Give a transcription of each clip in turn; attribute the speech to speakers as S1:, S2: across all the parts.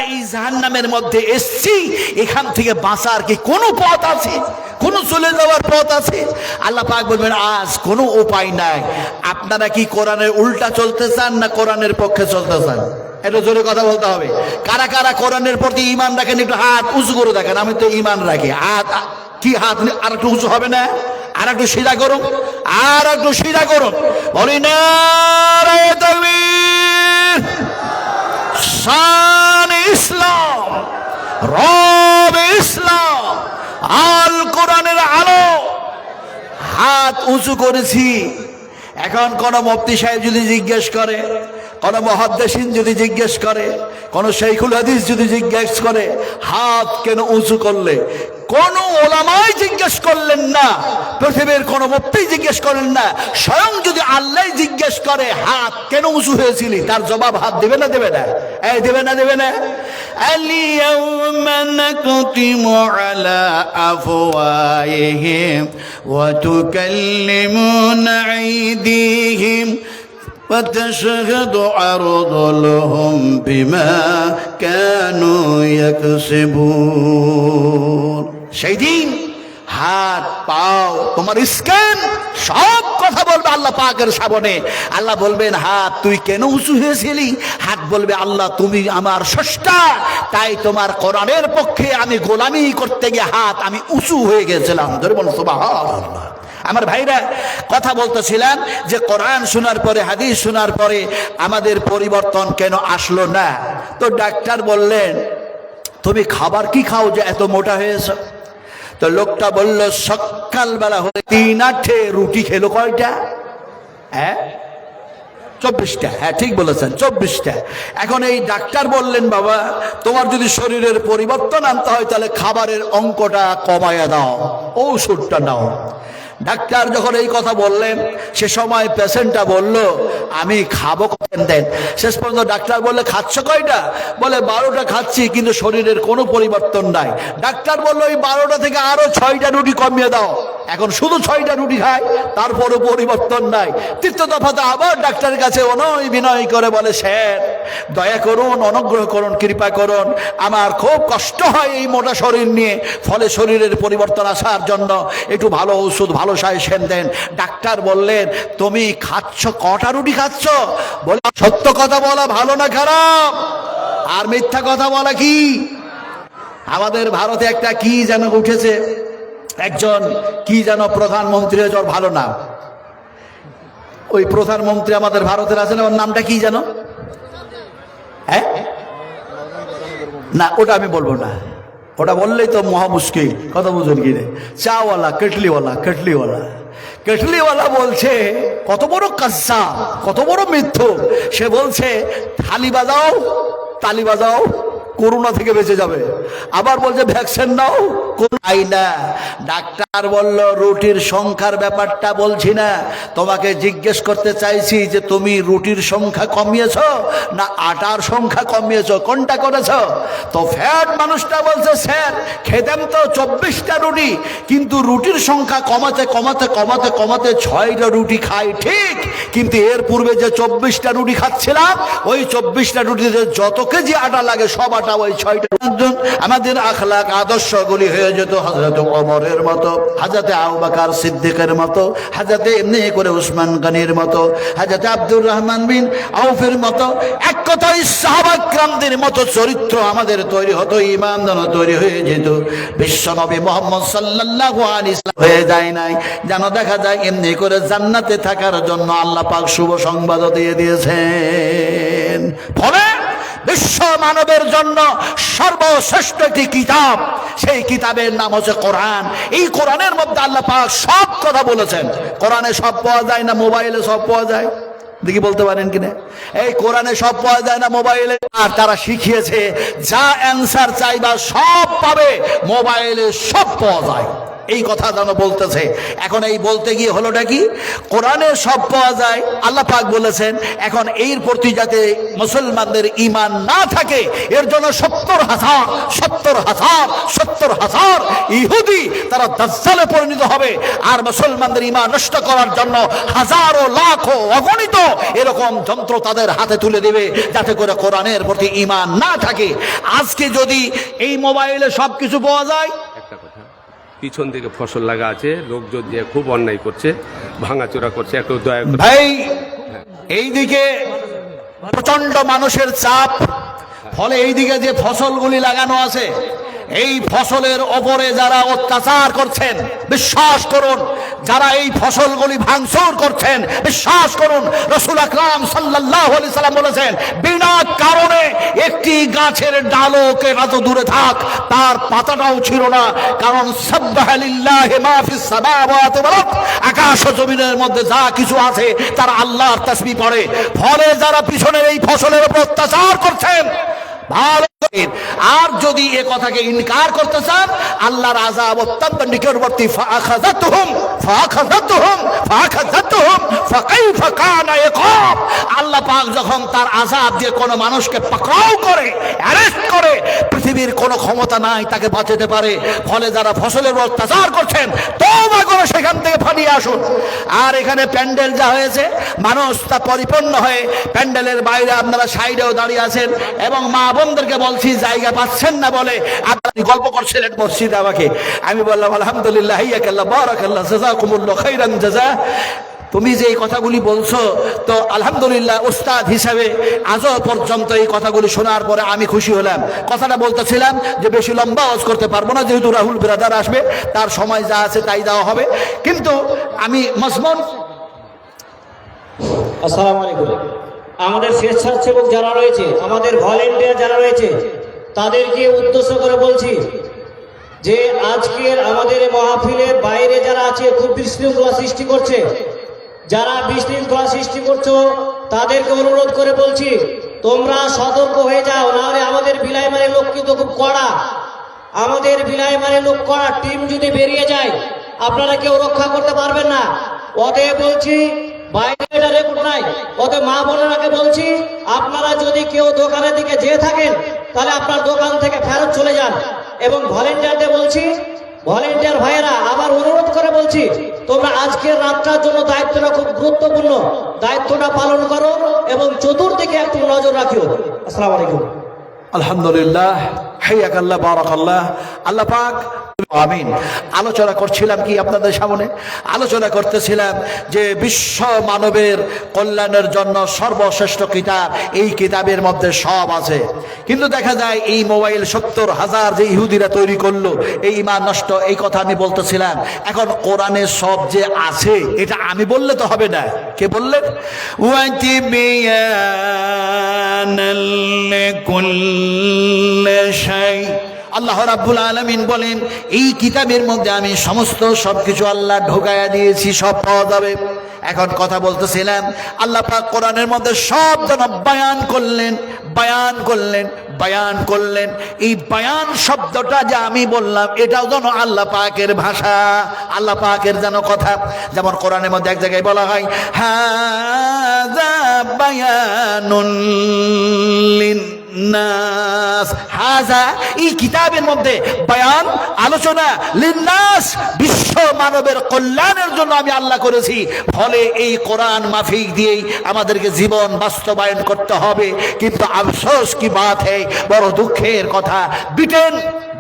S1: এই জাহান্নামের মধ্যে এসছি, এখান থেকে বাঁচার কি কোনো পথ আছে, কোনো চলে যাওয়ার পথ আছে? আল্লাহ পাক বলবেন আজ কোনো উপায় নাই। আপনারা কি কোরআনের উল্টা চলতে চান না কোরআনের পক্ষে চলতে চান? একটু জোরে কথা বলতে হবে। কারা কারা কোরআনের প্রতি ঈমান রাখেন একটু হাত উঁচু করে দেখেন। আমি তো ঈমান রাখি। হাত কি হাত আর একটু উঁচু হবে না? আর একটু সিধা করুন, আর একটু সিধা করুন। বলি না শান ইসলাম, রব ইসলাম, আল কোরআনের আলো। হাত উঁচু করেছি। এখন কোন মুফতি সাহেব যদি জিজ্ঞেস করে, কোন মুহাদ্দিসিন যদি জিজ্ঞেস করে, কোন শাইখুল হাদিস যদি জিজ্ঞেস করে হাত কেন উঁচু করলে, কোন ওলামাই জিজ্ঞেস করলেন না, পৃথিবীর কোন মুফতি জিজ্ঞেস করলেন না, স্বয়ং যদি আল্লাহ জিজ্ঞেস করে হাত কেন উঁচু হয়েছিলি, তার জবাব হাত দেবে না দেবে না? এই দেবে না দেবে না? আলিয়াউমা নাকতিমু আলা আফওয়াহিহিম ওয়া তুকাল্লিমুনা আইদিহিম وتشهد أرجلهم بما كانوا يكسبون। সেই দিন হাত পাও তোমার স্ক্যান সব কথা বলবে আল্লাহ পাকের সামনে। আল্লাহ বলবেন হাত তুই কেন উঁচু হয়েছিলি? হাত বলবে আল্লাহ তুমি আমার স্রষ্টা, তাই তোমার কোরআনের পক্ষে আমি গোলামি করতে গিয়ে হাত আমি উঁচু হয়ে গেছিলাম। ধরে বল সুবহানাল্লাহ। আমার ভাইরা কথা বলতেছিলাম যে কোরআন শোনার পরে, হাদিস শোনার পরে আমাদের পরিবর্তন কেন আসলো না? তো ডাক্তার বললেন তুমি খাবার কি খাও যে এত মোটা হয়েছে? তো লোকটা বলল সকালবেলা হলে 3-8 রুটি খেলো। কয়টা? হ্যাঁ 24টা। হ্যাঁ ঠিক বলেছেন 24টা। এখন এই ডাক্তার বললেন বাবা তোমার যদি শরীরের পরিবর্তন আনতে হয় তাহলে খাবারের অঙ্কটা কমায়া দাও, ঔষধটা নাও। ডাক্তার যখন এই কথা বললেন সে সময় পেশেন্টটা বলল আমি খাবো কখন দেন? শেষ পর্যন্ত ডাক্তার বললে খাচ্ছ কয়টা? বলে 12টা খাচ্ছি, কিন্তু শরীরের কোনো পরিবর্তন নাই। ডাক্তার বললো এই 12টা থেকে আরো 6টা রুটি কমিয়ে দাও। এখন শুধু 6টা রুটি খায়, তারপরও পরিবর্তন নাই। তৃতীয় দফাতে আবার ডাক্তারের কাছে অনয় বিনয় করে বলে স্যার দয়া করুন, অনুগ্রহ করুন, কৃপা করুন, আমার খুব কষ্ট হয় এই মোটা শরীর নিয়ে, ফলে শরীরের পরিবর্তন আসার জন্য একটু ভালো ওষুধ ভালো সাজেশন দেন। ডাক্তার বললেন তুমি খাচ্ছ কটা রুটি খাচ্ছ? বলে সত্য কথা বলা ভালো না খারাপ, আর মিথ্যা কথা বলা কি? আমাদের ভারতে একটা কি যেন উঠেছে, একজন কি যেন প্রধানমন্ত্রী, জ্বর ভালো না, ওই প্রধানমন্ত্রী আমাদের ভারতের আছেন, ওর নামটা কি যেন? হ্যাঁ না ওটা আমি বলবো না, ওটা বললেই তো মহা মুশকিল। কথা বুঝুন কি রে? চাওয়ালা কেটলিওয়ালা, কেটলিওয়ালা, কেটলিওয়ালা বলছে কত বড় কাজ্জা, কত বড় মিথ্যুক। সে বলছে থালি বাজাও, তালি বাজাও, করোনা থেকে বেঁচে যাবে। আবার বলছে ভ্যাকসিন নাও, না। ডাক্তার বলল রুটির সংখ্যার ব্যাপারটা বলছি না, তোমাকে জিজ্ঞেস করতে চাইছি যে তুমি রুটির সংখ্যা কমিয়েছ না আটার সংখ্যা কমিয়েছ, কোনটা করেছ? তো ফ্যাট মানুষটা বলছে স্যার খেতাম তো 24টা রুটি, কিন্তু রুটির সংখ্যা কমাতে কমাতে কমাতে কমাতে 6টা রুটি খাই ঠিক, কিন্তু এর পূর্বে যে 24টা রুটি খাচ্ছিলাম ওই 24টা রুটিতে যত কেজি আটা লাগে সব আটা ওই 6টা। আমাদের আখলাক আদর্শগুলি হয়ে যেত হযরত ওমরের মতো, হযরত আবু বকর সিদ্দিকের মতো, হযরত এমনি করে উসমান গনির মতো, হযরত আব্দুর রহমান বিন আউফের মতো, এক কথায় সাহাবা কিরামদের মতো চরিত্র আমাদের তৈরি হতো, ঈমান তৈরি হয়ে যেত। বিশ্বনবী মুহাম্মদ সাল্লাল্লাহু আলাইহি ওয়াসাল্লাম হয়ে যায় নাই যেন দেখা যায় এমনি করে জান্নাতে থাকার জন্য আল্লাহ পাক শুভ সংবাদ দিয়ে দিয়েছেন। ফলে বিশ্ব মানবের জন্য সর্বশ্রেষ্ঠ একটি কিতাব, সেই কিতাবের নাম হচ্ছে কোরআন। এই কোরআনের মধ্যে আল্লাহ পাক সব কথা বলেছেন। কোরআনে সব পাওয়া যায় না, মোবাইলে সব পাওয়া যায়? দেখি বলতে পারেন কিনা? এই কোরআনে সব পাওয়া যায় না মোবাইলে। আর তারা শিখিয়েছে যা অ্যান্সার চাইবা সব পাবে, মোবাইলে সব পাওয়া যায়। এই কথা যেন বলতেছে। এখন এই বলতে গিয়ে হলোটা কি, কোরআনে সব পাওয়া যায়, আল্লাহ পাক বলেছেন। এখন এর প্রতি যাতে মুসলমানদের ঈমান না থাকে, এর জন্য 70,000 ইহুদি তারা দাজ্জালে পরিণত হবে। আর মুসলমানদের ঈমান নষ্ট করার জন্য হাজারো লাখো অগণিত এরকম যন্ত্র তাদের হাতে তুলে দেবে, যাতে করে কোরআনের প্রতি ঈমান না থাকে। আজকে যদি এই মোবাইলে সবকিছু পাওয়া যায়,
S2: একটা কথা, পিছন দিকে ফসল লাগা আছে, লোকজন দিয়ে খুব অন্যায় করছে, ভাঙাচোরা করছে, একটু দয়া করে
S1: ভাই এইদিকে প্রচন্ড মানুষের চাপ, ফলে এইদিকে যে ফসলগুলি লাগানো আছে, এই ফসলের ওপরে যারা অত্যাচার করছেন, বিশ্বাস করুন, যারা এই ফসলগুলি ভাঙচুর করছেন, বিশ্বাস করুন, রাসূল আকরাম সাল্লাল্লাহু আলাইহি সাল্লাম বলেছেন, বিনা কারণে একটি গাছের ডালও কেটে তো দূরে থাক, তার পাতাটাও ছিল না। কারণ সাব্বাহা লিল্লাহি মা ফিস সামাওয়াতি ওয়াল আরদ, আকাশ ও জমিনের মধ্যে যা কিছু আছে তারা আল্লাহর তাসবিহ পড়ে। ফলে যারা পিছনের এই ফসলের উপর অত্যাচার করছেন, ভালো। আর যদি এ কথাকে ইনকার করতে চান, আল্লাহর আযাব অত্যন্ত নিকটবর্তী। ফাআখাযাতুহুম ফাকাইফা কানা ইকাব। আল্লাহ পাক যখন তার আযাব দিয়ে কোনো মানুষকে পাকড়াও করে, অ্যারেস্ট করে, পৃথিবীর কোনো ক্ষমতা নাই তাকে বাঁচাতে পারে। ফলে যারা ফসলের উপর অত্যাচার করছেন, তওবা করে সেখান থেকে পালিয়ে আসুন। আর এখানে প্যান্ডেল যা হয়েছে, মানুষ তা পরিপূর্ণ হয়ে প্যান্ডেলের বাইরে আপনারা সাইডেও দাঁড়িয়ে আছেন, এবং মা বোনদেরকে বলছি জায়গা পাচ্ছেন না বলে আপনি গল্প করছিলেন মসজিদে। আমাকে আমি বললাম আলহামদুলিল্লাহ, হাইয়াকাল্লাহ, বারাকাল্লাহ, জাযাকুমুল্লাহ খাইরান জাযা। তুমি যে এই কথাগুলি বলছো, তো আলহামদুলিল্লাহ উস্তাদ হিসাবে আজও পর্যন্ত এই কথাগুলি শোনার পরে আমি খুশি হলাম। কথাটা বলতেছিলাম যে বেশি লম্বা ওয়াজ করতে পারবো না, যেহেতু রাহুল ব্রাদার আসবে, তার সময় যা আছে তাই দেওয়া হবে। কিন্তু আমি মজমুন,
S3: আসসালামু আলাইকুম। আমাদের স্বেচ্ছাসেবক যারা রয়েছে, আমাদের ভলেন্টিয়ার যারা রয়েছে, তাদেরকে উদ্দেশ্য করে বলছি যে আজকের আমাদের মাহফিলের বাইরে যারা আছে খুব বিশৃঙ্খলা সৃষ্টি করছে, যারা বিশৃঙ্খলা সৃষ্টি করছো তাদেরকে অনুরোধ করে বলছি তোমরা সতর্ক হয়ে যাও, নাহলে আমাদের বিলাইমারের লোক কিন্তু খুব কড়া। আমাদের বিলাইমারের লোক কড়া, টিম যদি বেরিয়ে যায় আপনারা কেউ রক্ষা করতে পারবেন না। অতএব বলছি, বাইরে এটা রেকর্ড নাই, অতএব মা বোনেরাকে বলছি আপনারা যদি কেউ দোকানের দিকে যেয়ে থাকেন তাহলে আপনার দোকান থেকে ফেরত চলে যান। এবং ভলেন্টিয়ারদের বলছি, ভলেন্টিয়ার ভাইয়েরা আবার অনুরোধ করে বলছি তোমরা আজকের রাতটার জন্য দায়িত্বটা খুব গুরুত্বপূর্ণ, দায়িত্বটা পালন করো এবং চতুর্দিকে একটু নজর রাখিও। আসসালামু আলাইকুম।
S1: আলহামদুলিল্লাহ, হাইয়াকাল্লাহ, বারাকাল্লাহ, আল্লাহ পাক আমিন। আলোচনা করছিলাম কি আপনাদের সামনে, আলোচনা করতেছিলাম যে বিশ্ব মানবের কল্যাণের জন্য সর্বশ্রেষ্ঠ কিতাব, এই কিতাবের মধ্যে সব আছে। কিন্তু দেখা যায় এই মোবাইল 70,000 যে ইহুদিরা তৈরি করলো, এই ঈমান নষ্ট, এই কথা আমি বলতেছিলাম। এখন কোরআনে সব যে আছে এটা আমি বললে তো হবে না, কে বললেন? আল্লাহ রাব্বুল আলামিন বলেন, এই কিতাবের মধ্যে আমি সমস্ত সবকিছু আল্লাহ ঢোকায়া দিয়েছি, সব পাওয়া যাবে। এখন কথা বলতেছিলাম, আল্লাহ পাক কোরআনের মধ্যে সব যেন বয়ান করলেন, বয়ান করলেন, বয়ান করলেন। এই বয়ান শব্দটা যে আমি বললাম, এটাও যেন আল্লাহ পাকের ভাষা, আল্লাহ পাকের যেন কথা। যেমন কোরআনের মধ্যে এক জায়গায় বলা হয়, হাযা বায়ানুন লিন্নাস। হাযা, এই কিতাবের মধ্যে বয়ান, আলোচনা, লিন্নাস, বিশ্ব মানবের কল্যাণের জন্য আমি আল্লাহ করেছি। ফলে এই কোরআন মাফিক দিয়েই আমাদেরকে জীবন বাস্তবায়ন করতে হবে। কিন্তু আফসোস কি বাত হ্যায়, বড় দুঃখের কথা,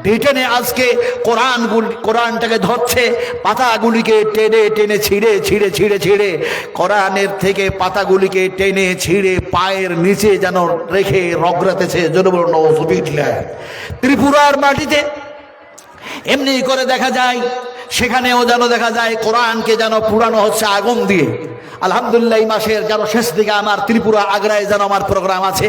S1: ব্রিটেনে আজকে কোরআনটাকে ধরছে, পাতাগুলিকে টেনে টেনে ছিঁড়ে কোরআনের থেকে পাতাগুলিকে টেনে ছিঁড়ে পায়ের নিচে যেন রেখে রগড়াতেছে। ত্রিপুরার মাটিতে এমনি করে দেখা যায়, সেখানেও যেন দেখা যায় কোরআনকে যেন পুরানো হচ্ছে আগুন দিয়ে। আলহামদুলিল্লাহ, এই মাসের যেন শেষ দিকে আমার ত্রিপুরা আগ্রায় যেন আমার প্রোগ্রাম আছে,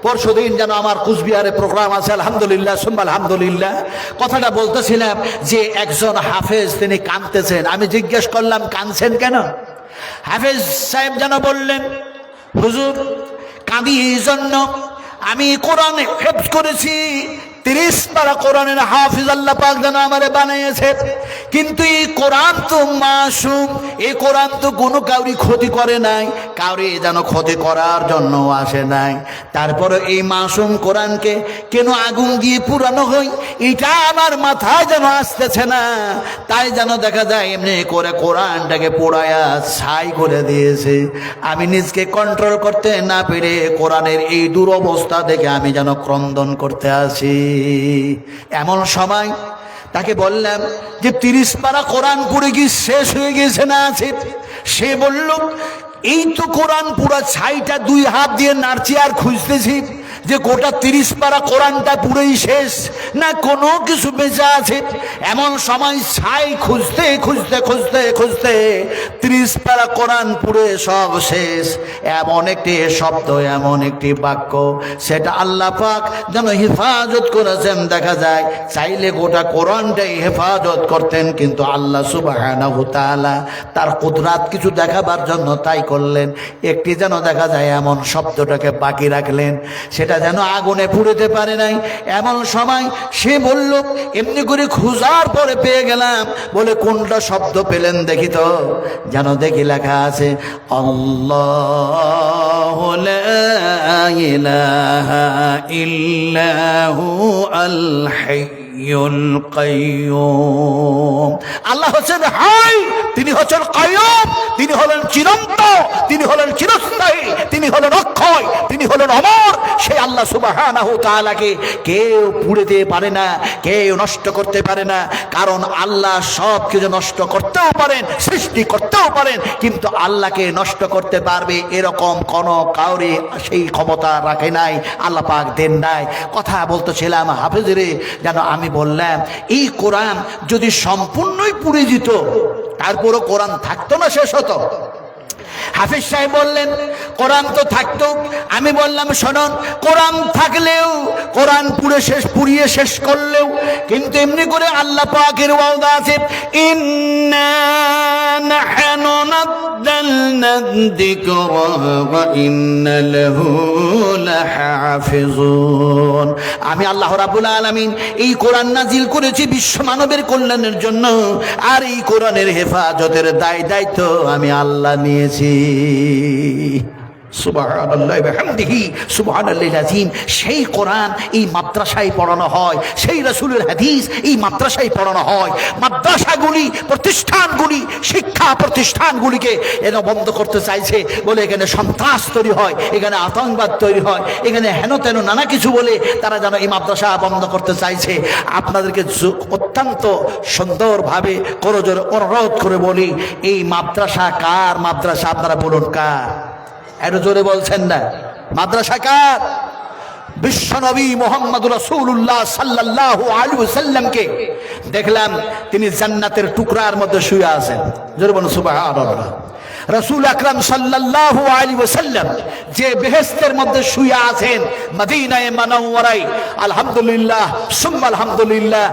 S1: পরশুদিন যেন আমার কুচবিহারে প্রোগ্রাম আছে। আলহামদুলিল্লাহ, সুম্মা আলহামদুলিল্লাহ। কথাটা বলতেছিলাম যে একজন হাফেজ তিনি কাঁদতেছেন। আমি জিজ্ঞেস করলাম কাঁদছেন কেন? হাফেজ সাহেব যেন বললেন, হুজুর কাঁদি এই জন্য, আমি কোরআন হেফজ করেছি, 30 পারা কোরআনের হাফিজ আল্লাহ পাক যেন আমারে বানিয়েছে। কিন্তু এই কোরআন তো মাসুম, এই কোরআন তো কোনো কাউরি ক্ষতি করে নাই, কাউরি যেন ক্ষতি করার জন্য আসে নাই। তারপরে এই মাসুম কোরআনকে কেন আগুন দিয়ে পুরানো হয়, এটা আমার মাথায় যেন আসতেছে না। তাই যেন দেখা যায় এমনি করে কোরআনটাকে পোড়ায়া ছাই করে দিয়েছে। আমি নিজকে কন্ট্রোল করতে না পেরে কোরআনের এই দুরবস্থা দেখে আমি যেন ক্রন্দন করতে আসি। এমন সময় তাকে বললাম যে 30 পারা কোরআন পড়ে কি শেষ হয়ে গেছে না আছে? সে বলল এই তো কোরআন পুরা ছাইটা 2 হাত দিয়ে নাড়ছি আর খুঁজতেছি যে গোটা 30 পারা কোরআনটা পুরোই শেষ না কোনো কিছু বেঁচে আছে। এমন সময় ছাই খুঁজতে খুঁজতে খুঁজতে খুঁজতে 30 পারা কোরআন পুরো সব শেষ। এমন একটি শব্দ, এমন একটি বাক্য, সেটা আল্লাহ পাক যেন হেফাজত করেছেন। দেখা যায় চাইলে গোটা কোরআনটাই হেফাজত করতেন, কিন্তু আল্লাহ সুবহানাহু ওয়া তাআলা তার কুদরত কিছু দেখাবার জন্য তাই করলেন। একটি যেন দেখা যায় এমন শব্দটাকে বাকি রাখলেন, সেটা যেন আগুনে পুড়েতে পারে নাই। এমন সময় সে বলল এমনি করে খোঁজার পরে পেয়ে গেলাম। বলে কোনটা শব্দ পেলেন দেখি তো? যেন দেখি লেখা আছে আল্লাহু লা ইলাহা ইল্লাহু আল হাইয়ুল কাইয়্যুম। আল্লাহ হচ্ছেন হাই, তিনি হচ্ছেন কাইয়্যুম, তিনি হলেন চিরন্ত, তিনি হলেন চিরস্থায়ী, তিনি হলেন অক্ষয়, তিনি হলেন অমর। সেই আল্লাহ সুবহানাহু ওয়া তাআলাকে কেউ পুড়ে দিতে পারে না, কেউ নষ্ট করতে পারে না। কারণ আল্লাহ সব কিছু নষ্ট করতেও পারেন, সৃষ্টি করতেও পারেন, কিন্তু আল্লাহকে নষ্ট করতে পারবে এরকম কোনো কাউরে সেই ক্ষমতা রাখে নাই, আল্লাহ পাক দেন নাই। কথা বলতেছিলাম হাফেজরে, যেন আমি বললাম এই কোরআন যদি সম্পূর্ণই পুড়ে যেত তারপরও কোরআন থাকতো না, শেষ হতো। হাফিজ সাহেব বললেন কোরআন তো থাকতো। আমি বললাম শোনন, কোরআন থাকলেও, কোরআন পুড়িয়ে শেষ করলেও কিন্তু এমনি করে আল্লাহ পাকের ওয়াদা আছে, ইন্না নাহনু নাযালনা যিকরা ওয়া ইন্না লাহু লাহাফিজুন। আমি আল্লাহ রাব্বুল আলামিন এই কোরআন নাজিল করেছি বিশ্ব মানবের কল্যাণের জন্য, আর এই কোরআনের হেফাজতের দায়িত্ব আমি আল্লাহ নিয়েছি। সুবহানাল্লাহ ওয়া বিহামদিহি সুবহানাল্লাহিল আযীম। সেই কোরআন এই মাদ্রাসায় পড়ানো হয়, সেই রাসূলের হাদিস এই মাদ্রাসায় পড়ানো হয়। মাদ্রাসাগুলি, প্রতিষ্ঠানগুলি, শিক্ষা প্রতিষ্ঠানগুলিকে এরা বন্ধ করতে চাইছে বলে এখানে সন্ত্রাস তৈরি হয়, এখানে আতঙ্কবাদ তৈরি হয়, এখানে হেন তেন নানা কিছু বলে তারা যেন এই মাদ্রাসা বন্ধ করতে চাইছে। আপনাদেরকে অত্যন্ত সুন্দরভাবে করজোরে অনুরোধ করে বলি, এই মাদ্রাসা কার মাদ্রাসা? আপনারা বলুন কার? এত জোরে বলছেন না। মাদ্রাসা কার? বিশ্বনবী মুহাম্মদ রাসূলুল্লাহ সাল্লাল্লাহু আলাইহি ওয়াসাল্লামকে দেখলাম তিনি জান্নাতের টুকরার মধ্যে শুয়ে আছেন। জোরে বলুন সুবহানাল্লাহ। রাসূল আকরাম সাল্লাল্লাহু আলাইহি ওয়াসাল্লাম যে বেহেশতের মধ্যে শুয়ে আছেন মদিনায়ে মুনাওয়ারায়, আলহামদুলিল্লাহ সুম্মা আলহামদুলিল্লাহ।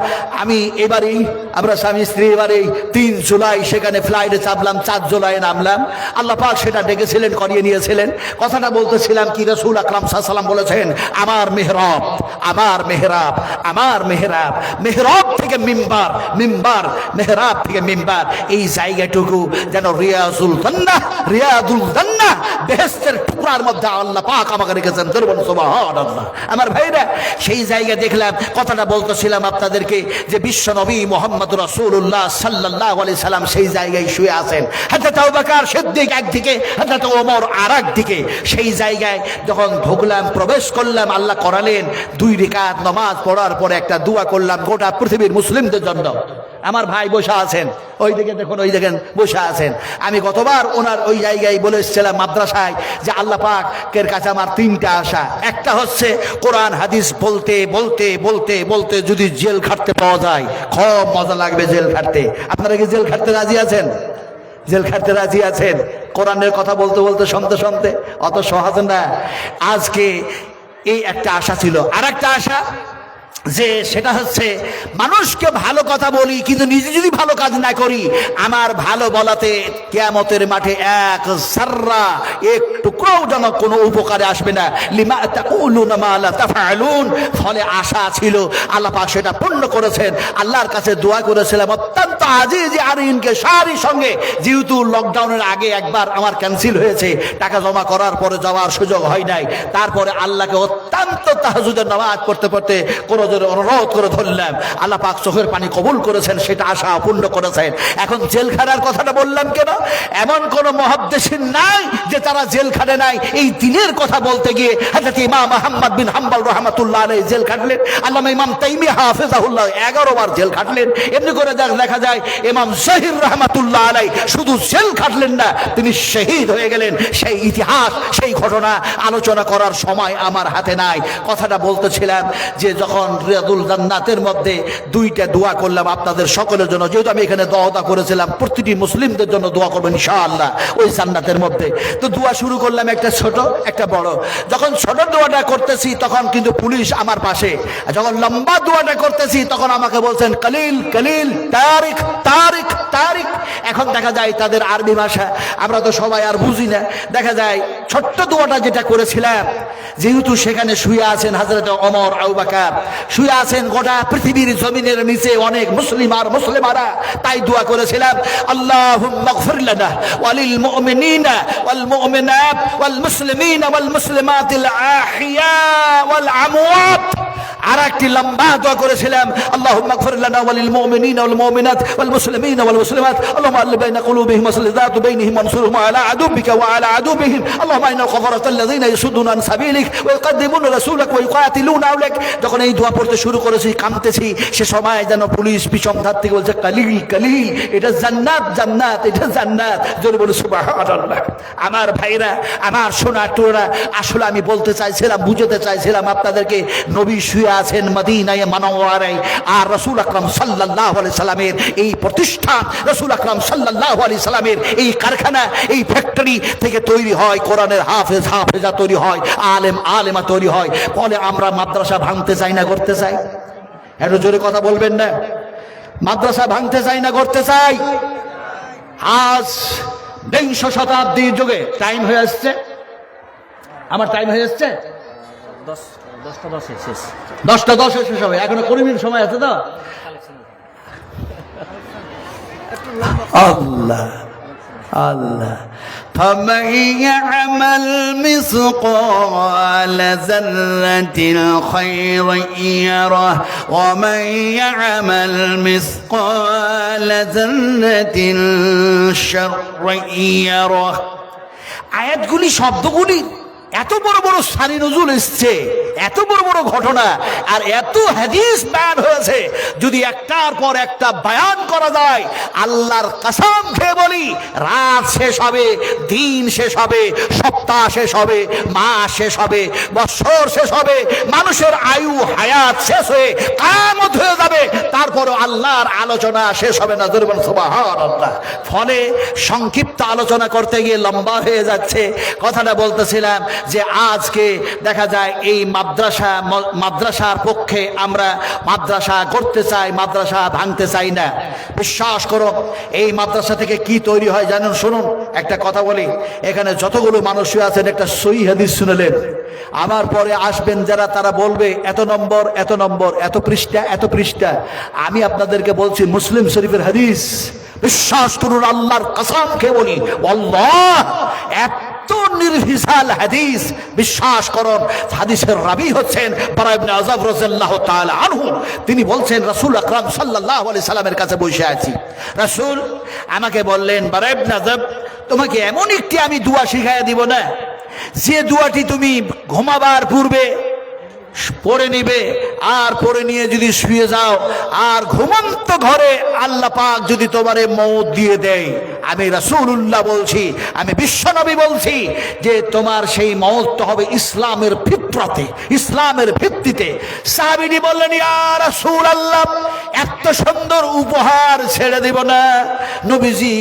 S1: আমরা স্বামী স্ত্রী এবারে 3 জুলাই সেখানে ফ্লাইটে চাপলাম, 4 জুলাই নামলাম। আল্লাহ পাক সেটা ডেকেছিলেন, করিয়ে নিয়েছিলেন। কথাটা বলতেছিলাম কি রাসূল আকরাম সাল্লাল্লাহু আলাইহি ওয়াসাল্লাম বলেছেন, আমার মেহরাব, আমার মেহরাব, আমার মেহরাব, মেহরাব থেকে মিম্বার, মিম্বার মেহরাব থেকে মিম্বার, এই জায়গাটুকু যেন রিয়াজুল জান্নাহ, রিয়াদুল জান্নাহ, বেহেশতের টুকরার মধ্যে আল্লাহ পাক আমাকে রেখেছেন। ধরুন সুবহানাল্লাহ। আমার ভাইরা, সেই জায়গা দেখলাম। কথাটা বলতেছিলাম আপনাদেরকে যে বিশ্ব নবী মুহাম্মদ রাসূলুল্লাহ সাল্লাল্লাহু আলাইহি সাল্লাম সেই জায়গায় শুয়ে আছেন। হযরত আবু বকর সিদ্দিক একদিকে, হযরত ওমর আরেকদিকে। সেই জায়গায় যখন ঢুকলাম, প্রবেশ করলাম, আল্লাহ করালেন 2 রাকাত নামাজ পড়ার পরে একটা দোয়া করলাম গোটা পৃথিবীর মুসলিমদের জন্য। আমার ভাই বসে আছেন, ওই দিকে দেখুন, ওই দেখেন বসে আছেন। আমি গতবার ওনার ওই জায়গায় বলে এসেছিলাম মাদ্রাসায় যে আল্লাহ পাকের কাছে আমার 3টা আশা। একটা হচ্ছে কোরআন হাদিস বলতে বলতে বলতে বলতে যদি জেল খাটতে পাওয়া যায়, খুব মজা লাগবে জেল খাটতে। আপনারা কি জেল খাটতে রাজি আছেন? জেল খাটতে রাজি আছেন? কোরআনের কথা বলতে বলতে শুনতে শুনতে অত সহজ না। আজকে এই একটা আশা ছিল। আর একটা আশা, যে সেটা হচ্ছে মানুষকে ভালো কথা বলি কিন্তু নিজে যদি ভালো কাজ না করি, আমার ভালো বলাতে কিয়ামতের মাঠে এক যাররা এক টুকরোও যেন কোনো উপকারে আসবে না। লিমা তাকুলুনা মা লা তাফআলুন। ফলে আশা ছিল, আল্লাহ পাক সেটা পূর্ণ করেছেন। আল্লাহর কাছে দোয়া করেছিলাম অত্যন্ত আজিজ আরিনকে সারি সঙ্গে, যেহেতু লকডাউনের আগে একবার আমার ক্যান্সেল হয়েছে, টাকা জমা করার পরে যাওয়ার সুযোগ হয় নাই। তারপরে আল্লাহকে অত্যন্ত তাহাজ্জুদের নামাজ পড়তে পড়তে কোনো অনুরোধ করে ধরলাম, আল্লাহ পাক চোখের পানি কবুল করেছেন, সেটা আশা পূর্ণ করেছেন। এখন জেলখানার কথাটা বললাম কেন? এমন কোন মুহাদ্দিসিন নাই যে তারা জেলখানে নাই। এই দিনের কথা বলতে গিয়ে হযরত ইমাম আহমদ বিন হাম্বল রাহমাতুল্লাহ আলাইহি জেল খাটলেন, আল্লামা ইমাম তাইমিয়া হাফিজাহুল্লাহ 11 বার জেল খাটলেন। এমনি করে দেখা যায় ইমাম জহির রাহমাতুল্লাহ আলাইহি শুধু জেল খাটলেন না, তিনি শহীদ হয়ে গেলেন। সেই ইতিহাস, সেই ঘটনা আলোচনা করার সময় আমার হাতে নাই। কথাটা বলতেছিলাম যে যখন রিয়াদুল জান্নাতের মধ্যে দুইটা দোয়া করলাম আপনাদের সকলের জন্য, যেহেতু আমি এখানে দোয়া করেছিলাম প্রতিটি মুসলিমদের জন্য দোয়া করবেন ইনশাআল্লাহ ওই জান্নাতের মধ্যে। তো দোয়া শুরু করলাম, একটা ছোট একটা বড়। যখন ছোট দোয়াটা করতেছি তখন কিন্তু পুলিশ আমার পাশে, যখন লম্বা দোয়াটা করতেছি তখন আমাকে বলছেন কলিল কলিল, তারিক তারিক তারিক। এখন দেখা যায় তাদের আরবি ভাষা আমরা তো সবাই আর বুঝি না। দেখা যায় ছোট্ট দোয়াটা যেটা করেছিলাম, যেহেতু সেখানে শুয়ে আছেন হযরত ওমর, আবু বকর, শুয়ে আছেন গোটা পৃথিবীর জমিনের নিচে অনেক মুসলিম আর মুসলিমারা, তাই দোয়া করেছিলাম আল্লাহুম্মা গফির লানা ওয়ালিল মুমিনিনা ওয়াল মুমিনাত ওয়াল মুসলিমিনা ওয়াল মুসলিমাতিল আহইয়া ওয়াল আমওয়াত। আর একটি লম্বা দোয়া করেছিলাম আল্লাহুম্মা গফির লানা ওয়ালিল মুমিনিনা ওয়াল মুমিনাত ওয়াল মুসলিমিনা ওয়াল মুসলিমাত আল্লাহুম্মা আল্লিফ বাইনা কুলুবিহিম ওয়াসলিহ যাতা বাইনিহিম ওয়ানসুরহুম আলা আদুবিকা ওয়া আলা আদুবিহিম আল্লাহুম্মা ইন্নাল কাফারাতাল্লাযীনা ইয়াসুদ্দুনা আন সাবিলিক ওয়া ইয়াকদ্দিমুনা রাসূলাক ওয়া ইয়াকাতিলুনা আওলাক। যখন এই দোয়া পড়তে শুরু করেছি কাঁদতেছি, সে সময় যেন পুলিশ পিছন ধার থেকে বলছে কালিল কালিল, এটা জান্নাত জান্নাত, এটা জান্নাত। জোরে বলে সুবহানাল্লাহ। আমার ভাইরা, আমার সোনা টোরা, আসলে আমি বলতে চাইছিলাম, বুঝাতে চাইছিলাম আপনাদেরকে, নবী শুয়ে আছেন মদিনায়ে মুনাওয়ারায়, আর রাসূল আকরাম সাল্লাল্লাহু আলাইহি সাল্লামের এই প্রতিষ্ঠান, রাসূল আকরাম সাল্লাল্লাহু আলাইহি সাল্লামের এই কারখানা, এই ফ্যাক্টরি থেকে তৈরি হয় কোরআনের হাফেজ হাফেজা তৈরি হয়, আলেম আলেমা তৈরি হয়। ফলে আমরা মাদ্রাসা ভাঙতে চাই না করতে চাই? একটু জোরে কথা বলবেন না। মাদ্রাসা ভাঙতে চাই না করতে চাই? আজ 20 শতাব্দীর যুগে টাইম হয়ে আসছে, আমার টাইম হয়ে আসছে 10টা 10 শেষ হবে, এখনো 20 মিনিট সময় আছে তো। আল্লাহ আল্লাহ। فمن يعمل مثقال ذرة خيرا يره ومن يعمل مثقال ذرة شرا يره। আয়াতগুলি, শব্দগুলি এত বড় বড় সানি নজুল এসছে, এত বড় বড় ঘটনা আর এত হাদিস বয়ান হয়েছে, যদি একটার পর একটা বয়ান করা যায়, আল্লাহর কসম খেয়ে বলি, রাত শেষ হবে, দিন শেষ হবে, সপ্তাহ শেষ হবে, মাস শেষ হবে, বছর শেষ হবে, মানুষের আয়ু হায়াত শেষ হয়ে কিয়ামত হয়ে যাবে, তারপরও আল্লাহর আলোচনা শেষ হবে না। জোরে বলুন সুবহানাল্লাহ। ফলে সংক্ষিপ্ত আলোচনা করতে গিয়ে লম্বা হয়ে যাচ্ছে। কথাটা বলতেছিলাম যে আজকে দেখা যায় এই মাদ্রাসার পক্ষে আমরা মাদ্রাসা করতে চাই, মাদ্রাসা ভাঙতে চাই না। বিশ্বাস করো, এই মাদ্রাসা থেকে কি তৈরি হয় জানেন? শুনুন একটা কথা বলি, এখানে যতগুলো মানুষ আছেন একটা সহিহ হাদিস শুনলেন, আমার পরে আসবেন যারা, তারা বলবে এত নম্বর এত নম্বর, এত পৃষ্ঠা এত পৃষ্ঠা। আমি আপনাদেরকে বলছি মুসলিম শরীফের হাদিস, বিশ্বাস করুন, আল্লাহর কসম খেয়ে বলি, আল্লাহ এত নির্ভেজাল হাদিস, বিশ্বাস করুন। হাদিসের রাবী হচ্ছেন বারা ইবনে আযাব রাদিয়াল্লাহু তাআলা আনহু। তিনি বলছেন রাসূল আকরাম সাল্লাল্লাহু আলাইহি সাল্লামের কাছে বসে আছি, রাসূল আমাকে বললেন, বারা ইবনে আযাব, তোমাকে এমন একটি আমি দোয়া শিখাইয়া দিব না, যে দোয়াটি তুমি ঘুমাবার পূর্বে পড়ে নিবে, আর পড়ে নিয়ে যদি শুয়ে যাও, আর ঘুমন্ত ঘরে আল্লাহ পাক যদি তোমারে মওত দিয়ে দেয়, আমি রাসূলুল্লাহ বলছি, আমি বিশ্বনবী বলছি যে তোমার সেই মওত হবে ইসলামের ফিতরাতে, ইসলামের ভিত্তিতে। সাহাবীটি বললেন, ইয়া রাসূলুল্লাহ, এত সুন্দর উপহার ছেড়ে দিব না। নবীজি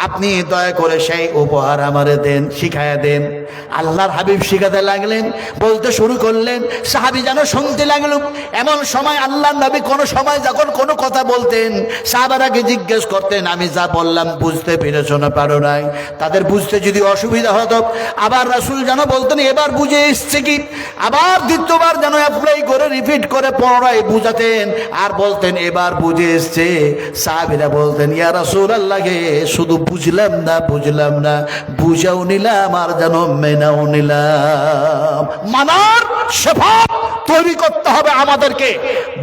S1: আপনি দয়া করে সেই উপহার আমারে দেন, শিখায়া দেন। আল্লাহর হাবিব শিখাতে লাগলেন, বলতে শুরু করলেন, সাহাবী যেন শুনতে লাগলো। এমন সময় আল্লাহর নবী কোনো সময় যখন কোনো কথা বলতেন, সাহাবারাকে জিজ্ঞেস করতেন, আমি যা বললাম বুঝতে পেরেছো না পারো নাই? তাদের বুঝতে যদি অসুবিধা হতো, আবার রাসূল যেন বলতেন এবার বুঝে এসছে কি, আবার দ্বিতীয়বার যেন অ্যাপ্লাই করে রিপিট করে পুনরায় বুঝাতেন, আর বলতেন এবার বুঝে এসছে। সাহাবীরা বলতেন, ইয়া রাসূলুল্লাহ, শুধু বুঝলাম না বুঝাও নিলাম আর যেন মেনাও নিলাম। মানার সেফাত তৈরি করতে হবে আমাদেরকে,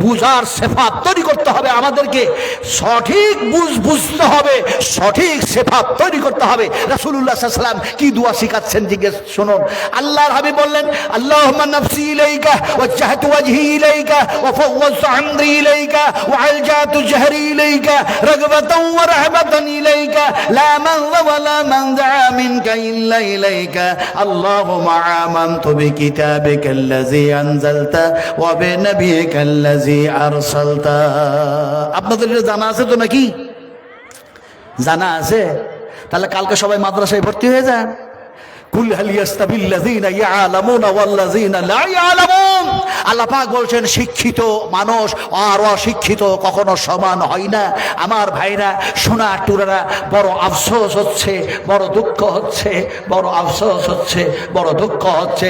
S1: বুঝার সেফাত তৈরি করতে হবে আমাদেরকে, সঠিক বুঝতে হবে, সঠিক সেফাত তৈরি করতে হবে। রাসূলুল্লাহ সাল্লাল্লাহু আলাইহি ওয়াসাল্লাম কি দোয়া শিখাচ্ছেন জিজ্ঞেস শুনুন। আল্লাহর হাবিব বললেন, আল্লাহুম্মা নাফসি ইলাইকা ওয়াজহাতু ওয়াজহি ইলাইকা ওয়া ফাওয়াযতু আমরি ইলাইকা ওয়া আলজাতু জাহরি ইলাইকা রাগবাতান ওয়া রাহবাতান ইলাইকা লা মানযা ওয়া লা মানযা মিনকা ইল্লা ইলাইকা আল্লাহুম্মা আমানতু বিকিতাবিকাল্লাযী আনজালতা ওয়া বিনাবিয়িকাল্লাযী আরসালতা। আপনাদের এটা জানা আছে তো নাকি? জানা আছে? তাহলে কালকে সবাই মাদ্রাসায় ভর্তি হয়ে যান। কুল হাল ইয়াস্তাবিল্লাযীনা ইয়ালামুনা ওয়াল্লাযীনা লা ইয়ালামুন। আল্লাহ পাক বলছেন, শিক্ষিত মানুষ আর অশিক্ষিত কখনো সমান হয় না। আমার ভাইরা, সোনা টুরারা, বড় আফসোস হচ্ছে, বড় দুঃখ হচ্ছে, বড় আফসোস হচ্ছে, বড় দুঃখ হচ্ছে।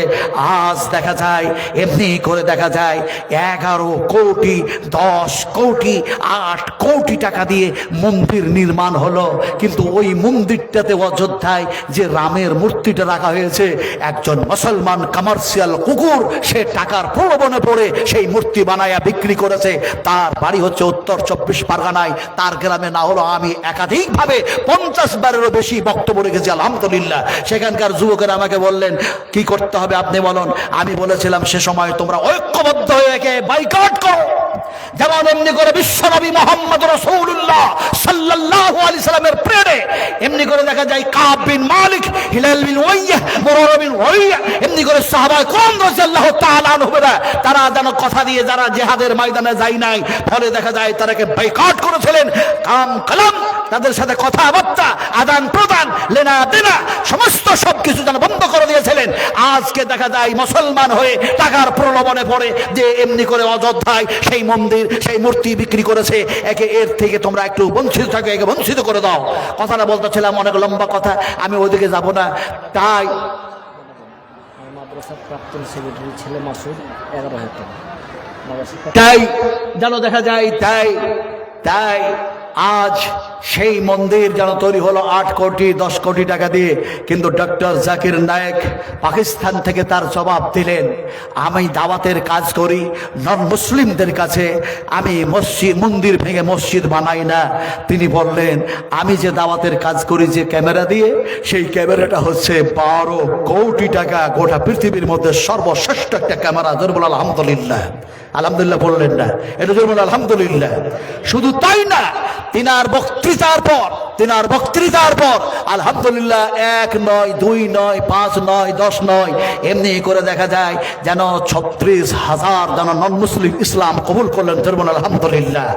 S1: আজ দেখা যায়, এমনি করে দেখা যায় 11 কোটি 10 কোটি 8 কোটি টাকা দিয়ে মন্দির নির্মাণ হলো, কিন্তু ওই মন্দিরটাতে অযোধ্যায় যে রামের মূর্তিটা রাখা হয়েছে, একজন মুসলমান কমার্শিয়াল কুকুর সে টাকার প্রলোভনে পড়ে সেই মূর্তি বানায়া বিক্রি করেছে। তার বাড়ি হচ্ছে উত্তর 24 পরগনায়। তার গ্রামে না হলো আমি একাধিকভাবে 50 বারেরও বেশি বক্তব্য রেখেছি, আলহামদুলিল্লাহ। সেখানকার যুবকেরা আমাকে বললেন, কি করতে হবে আপনি বলুন। আমি বলেছিলাম, সে সময় তোমরা ঐক্যবদ্ধ হয়ে একে বাইকট করো, যেমন এমনি করে বিশ্বনবী মুহাম্মদ রাসূলুল্লাহ সাল্লাল্লাহু আলাইহি সাল্লামের প্রেরণে এমনি করে দেখা যায় কাব বিন মালিক, হিলাল বিন উমাইয়া, মুরারা বিন উমাইয়া, এমনি করে সাহাবায়ে কেরাম রাদিয়াল্লাহু তাআলা আনহুরা তারা যেন কথা দিয়ে যারা জিহাদের ময়দানে যায় নাই, ফলে দেখা যায় তারাকে বাইকট করেছিলেন। কাম কালাম তাদের সাথে কথাবার্তা, আদান প্রদান, লেনা দেনা সমস্ত সবকিছু যেন বন্ধ করে দিয়েছিলেন। আজকে দেখা যায় মুসলমান হয়ে টাকার প্রলোভনে পড়ে যে এমনি করে অযোধ্যায় সেই মন্দির, সেই মূর্তি বিক্রি করেছে। একে এর থেকে তোমরা একটু বঞ্চিত থাকো, একে বঞ্চিত করে দাও। কথাটা বলতেছিলাম, অনেক লম্বা কথা, আমি ওইদিকে যাব না। তাই
S4: মাদ্রাসার প্রাক্তন সেক্রেটারি ছেলে মাসুদ 11,000 টাকা
S1: তাই যেন দেখা যায়, তাই আজ সেই মন্দির যেন তৈরি হলো 8 কোটি 10 কোটি টাকা দিয়ে। কিন্তু ডক্টর জাকির নায়েক পাকিস্তান থেকে তার জবাব দিলেন, আমি দাওয়াতের কাজ করি, নন মুসলিমদের কাছে আমি মন্দির ভেঙে মসজিদ বানাই না। তিনি বললেন, আমি যে দাওয়াতের কাজ করি যে ক্যামেরা দিয়ে, সেই ক্যামেরাটা হচ্ছে 12 কোটি টাকা, গোটা পৃথিবীর মধ্যে সর্বশ্রেষ্ঠ একটা ক্যামেরা। জোর বল আলহামদুলিল্লাহ। আলহামদুলিল্লাহ বললেন না, এটা জোর বল আলহামদুলিল্লাহ। শুধু তাই না, তিনার বক্তৃতার পর আলহামদুলিল্লাহ 1 নয় 2 নয় 5 নয় 10 নয়, এমনি করে দেখা যায় যেন 36,000 যেন নন মুসলিম ইসলাম কবুল করলেন। ধরবেন আলহামদুলিল্লাহ।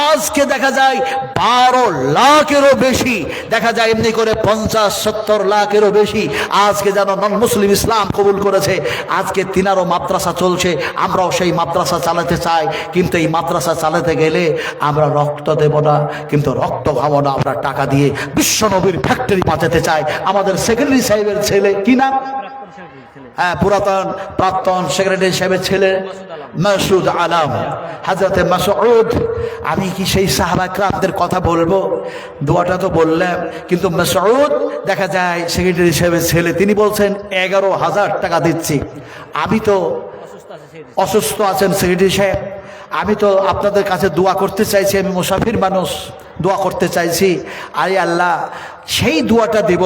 S1: আজকে দেখা যায় 12 লাখেরও বেশি, দেখা যায় এমনি করে 50-70 লাখেরও বেশি আজকে যেন নন মুসলিম ইসলাম কবুল করেছে। আজকে তিনারও মাদ্রাসা চলছে, আমরাও সেই মাদ্রাসা চালাতে চাই, কিন্তু এই মাদ্রাসা চালাতে গেলে আমরা রক্ত দেব না, কিন্তু রক্ত খাবো না, আমরা টাকা দিয়ে বিশ্বনবীর ফ্যাক্টরি বাঁচাতে চাই। আমাদের সেক্রেটারি সাহেবের ছেলে, কি নাম? হ্যাঁ, প্রাক্তন সেক্রেটারি সাহেবের ছেলে মাসুদ আলম, হযরতে মাসউদ। আমি কি সেই সাহাবা কেরামদের কথা বলবো? দোয়াটা তো বললাম, কিন্তু মাসউদ দেখা যায় সেক্রেটারি সাহেবের ছেলে, তিনি বলছেন 11,000 টাকা দিচ্ছি। আমি তো অসুস্থ আছেন সেক্রেটারি সাহেব, আমি তো আপনাদের কাছে দোয়া করতে চাইছি, আমি মুসাফির মানুষ, দোয়া করতে চাইছি। আরে আল্লাহ, সেই দোয়াটা দিব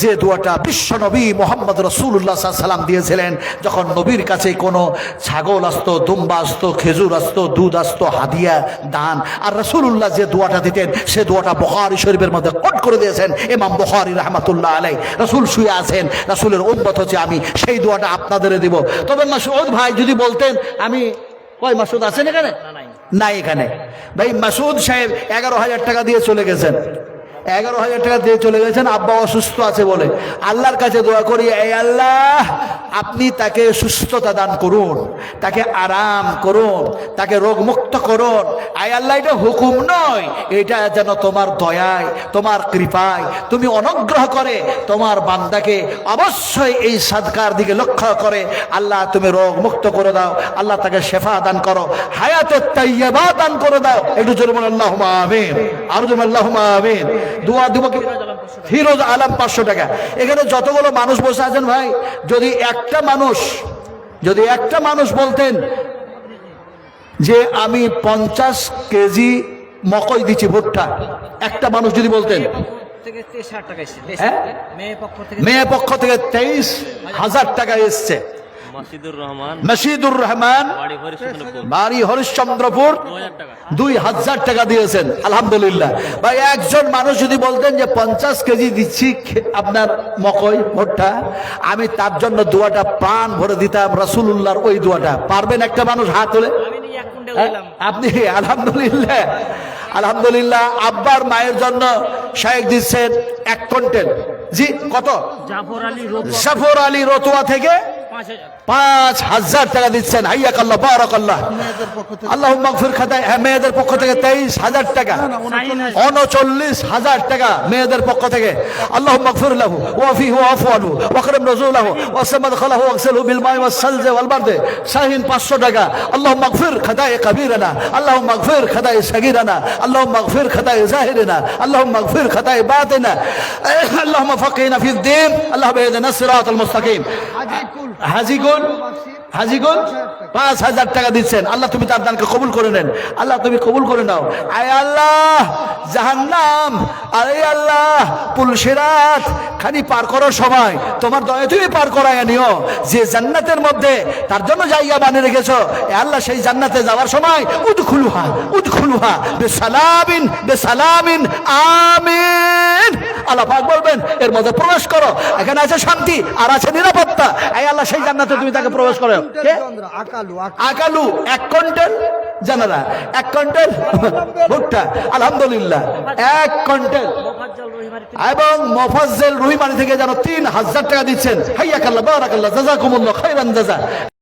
S1: যে দোয়াটা বিশ্ব নবী মুহাম্মদ রাসূলুল্লাহ সাল্লাল্লাহু আলাইহি ওয়াসাল্লাম দিয়েছিলেন। যখন নবীর কাছে কোনো ছাগল আসতো, দুম্বা আসতো, খেজুর আসতো, দুধ আসতো, হাদিয়া দান, আর রাসূলুল্লাহ যে দোয়াটা দিতেন সে দোয়াটা বুখারী শরীফের মধ্যে কোট করে দিয়েছেন ইমাম বুখারী রাহমাতুল্লাহ আলাইহি। রাসূল শুয়ে আছেন, রাসূলের উম্মত হচ্ছে আমি, সেই দোয়াটা আপনাদের দিব। তবে মাসউদ ভাই যদি বলতেন আমি কয় মাসুদ আছেন এখানে?
S4: নাই।
S1: নাই এখানে। ভাই মাসুদ সাহেব 11,000 টাকা দিয়ে চলে গেছেন, 11,000 টাকা দিয়ে চলে গেছেন আব্বা অসুস্থ আছে বলে। আল্লাহর কাছে দোয়া করি, এই আল্লাহ আপনি তাকে সুস্থতা দান করুন, তাকে আরাম করুন, তাকে রোগ মুক্ত করুন। আয় আল্লাহ, এটা হুকুম নয়, এটা যেন তোমার দয়ায়, তোমার কৃপায় তুমি অনুগ্রহ করে তোমার বান্দাকে অবশ্যই এই সাদকার দিকে লক্ষ্য করে আল্লাহ তুমি রোগ মুক্ত করে দাও, আল্লাহ তাকে শেফা দান করো, হায়াতে তাইয়্যিবা দান করে দাও। একটু জোরে বলুন আল্লাহুম্মা আমিন, আর জোরে আল্লাহুম্মা আমিন। দোয়া দিব কি? ফিরোজ আলম 500 টাকা। এখানে যতগুলো মানুষ বসে আছেন ভাই, যদি একটা মানুষ বলতেন যে আমি 50 কেজি মকই দিচ্ছি, ভুট্টা, একটা মানুষ যদি বলতেন,
S4: থেকে 23,000 টাকা এসেছে।
S1: হ্যাঁ? মেয়ে পক্ষ থেকে 23,000 টাকা এসছে। মশিদুর রহমান বাড়ি হরিশ্চন্দ্রপুর 2,000 টাকা দিয়েছেন, আলহামদুলিল্লাহ। ভাই একজন মানুষ যদি বলতেন যে 50 কেজি দিচ্ছি আপনার মকই ভুট্টা, আমি তার জন্য দোয়াটা প্রাণ ভরে দিতাম, রাসূলুল্লাহর ওই দোয়াটা। পারবেন একটা মানুষ হাত তুলে? আপনি? আলহামদুলিল্লাহ, আলহামদুলিল্লাহ। আব্বার মায়ের জন্য শায়েখ দিচ্ছেন 1 কুইন্টাল। জি কত? জাফর আলী রতুয়া থেকে 5,000 টাকা দিচ্ছেন। হাইয়াকাল্লাহ, বারাকাল্লাহ। আল্লাহুম্মা গফির খাতায়। মেয়েদের পক্ষ থেকে 23,000 টাকা, 39,000 টাকা মেয়েদের পক্ষ থেকে। আল্লাহুম্মা গফির লাহু ওয়া ফিহি ওয়াফু আনহু ওয়া আকরিম নুজুলাহু ওয়া সামাদ খালাহু ওয়াগসিলহু বিল মা'i ওয়াস সালজি ওয়াল বারদি। শাহিন 500 টাকা। আল্লাহুম্মা গফির খাতায় কাবীরানা, আল্লাহুম্মা গফির খাতায় সাগীরানা, আল্লাহুম্মা গফির খাতায় জাহিরিনা, আল্লাহুম্মা গফির খাতায় বাতিনা, আল্লাহুম্মা ফাকিহনা ফিদ-দীন, আল্লাহুম্মা ইহদিনাস সিরাতাল মুস্তাকিম। হাজিগুল 5,000 টাকা দিচ্ছেন। আল্লাহ তুমি তার দানকে কবুল করে নেন, আল্লাহ তুমি কবুল করে নাও। আয় আল্লাহ, জাহান্নাম আরে আল্লাহ পুলসিরাত খানি পার করার সময় তোমার দয়া তুমি পার করায় নিও। যে জান্নাতের মধ্যে তার জন্য জায়গা বানিয়ে রেখেছো, এ আল্লাহ সেই জান্নাতে যাওয়ার সময় উদখুলুহা বিসালামিন বিসালামিন আমিন। আল্লাহ পাক বলবেন এর মধ্যে প্রবেশ করো, এখানে আছে শান্তি আর আছে নিরাপত্তা। এই আল্লাহ সেই জান্নাতে তুমি তাকে প্রবেশ করো। আকালু 1 কুইন্টাল, জানারা 1 কুইন্টাল ভুট্টা, আলহামদুলিল্লাহ 1 কুইন্টাল। এবং মোফাজ্জল রুহিমানি থেকে যেন 3,000 টাকা দিচ্ছেন। হাইয়াকাল্লাহ, বারাকাল্লাহ, জাযাকুমুল্লাহ খাইরান জাযা।